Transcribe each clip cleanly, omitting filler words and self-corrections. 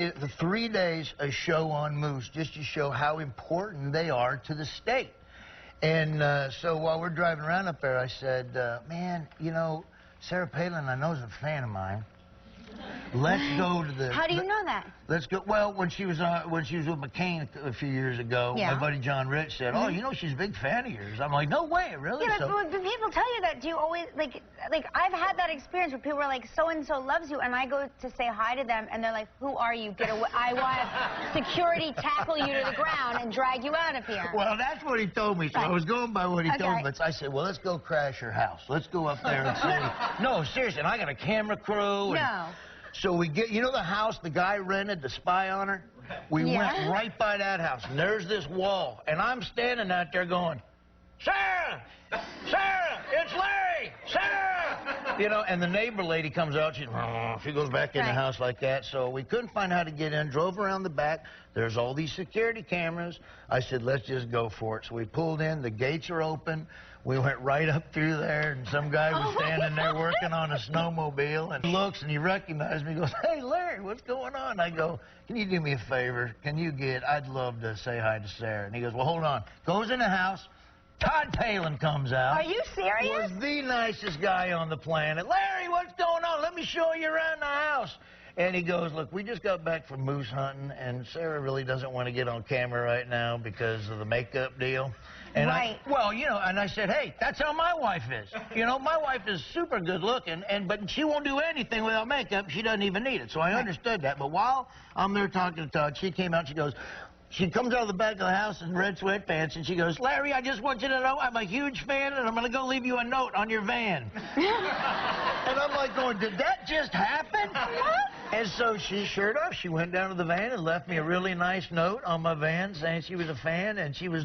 The 3 days a show on moose just to show how important they are to the state. And so while we're driving around up there, I said, man, you know, Sarah Palin, I know, is a fan of mine. Let's go to the... How do you know that? Let's go... Well, when she was with McCain a few years ago, my buddy John Rich said, oh, you know, she's a big fan of yours. I'm like, no way, really? Yeah, but when people tell you that, do you always, like, I've had that experience where people are like, so-and-so loves you, and I go to say hi to them, and they're like, who are you? Get away. I want security tackle you to the ground and drag you out of here. Well, that's what he told me, so I was going by what he told me. But I said, well, let's go crash her house. Let's go up there and see. No, seriously, and I got a camera crew. No. So we get, you know the house the guy rented to spy on her? We went right by that house, and there's this wall, and I'm standing out there going, Sarah! Sarah! It's Larry! Sarah! You know, and the neighbor lady comes out, she goes back in the house like that, so we couldn't find how to get in, drove around the back, there's all these security cameras. I said, let's just go for it. So we pulled in, the gates are open, we went right up through there, and some guy was standing there working on a snowmobile, and he looks and he recognized me, he goes, hey, Larry, what's going on? I go, can you do me a favor? I'd love to say hi to Sarah. And he goes, well, hold on. Goes in the house. Todd Palin comes out. Are you serious? Was the nicest guy on the planet. Larry, what's going on? Let me show you around the house. And he goes, look, we just got back from moose hunting, and Sarah really doesn't want to get on camera right now because of the makeup deal. And well, you know, and I said, hey, that's how my wife is. You know, my wife is super good looking, but she won't do anything without makeup. She doesn't even need it. So I understood that. But while I'm there talking to Todd, she came out, she comes out of the back of the house in red sweatpants, and she goes, Larry, I just want you to know I'm a huge fan, and I'm going to go leave you a note on your van. And I'm like going, did that just happen? And so she, sure enough, she went down to the van and left me a really nice note on my van saying she was a fan, and she was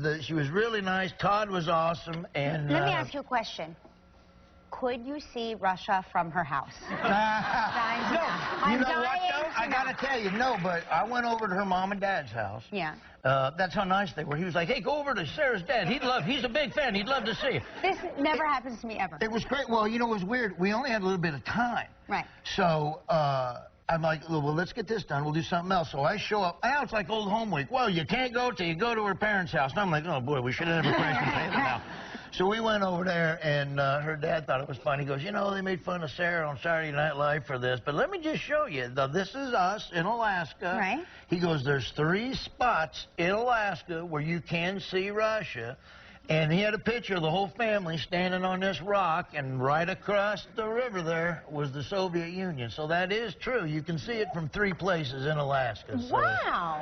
really nice. Todd was awesome. And let me ask you a question. Could you see Russia from her house? No. You know what, though? I got to tell you, no, but I went over to her mom and dad's house. Yeah. That's how nice they were. He was like, hey, go over to Sarah's dad. He's a big fan. He'd love to see you. This never happens to me ever. It was great. Well, you know, it was weird. We only had a little bit of time. Right. So, I'm like, well, let's get this done. We'll do something else. So I show up. Now it's like old home week. Well, you can't go till you go to her parents' house. And I'm like, oh, boy, we should have never crashed in Palin now. So we went over there, and her dad thought it was funny. He goes, you know, they made fun of Sarah on Saturday Night Live for this, but let me just show you. This is us in Alaska. Right. He goes, there's 3 spots in Alaska where you can see Russia. And he had a picture of the whole family standing on this rock, and right across the river there was the Soviet Union. So that is true. You can see it from 3 places in Alaska. So. Wow.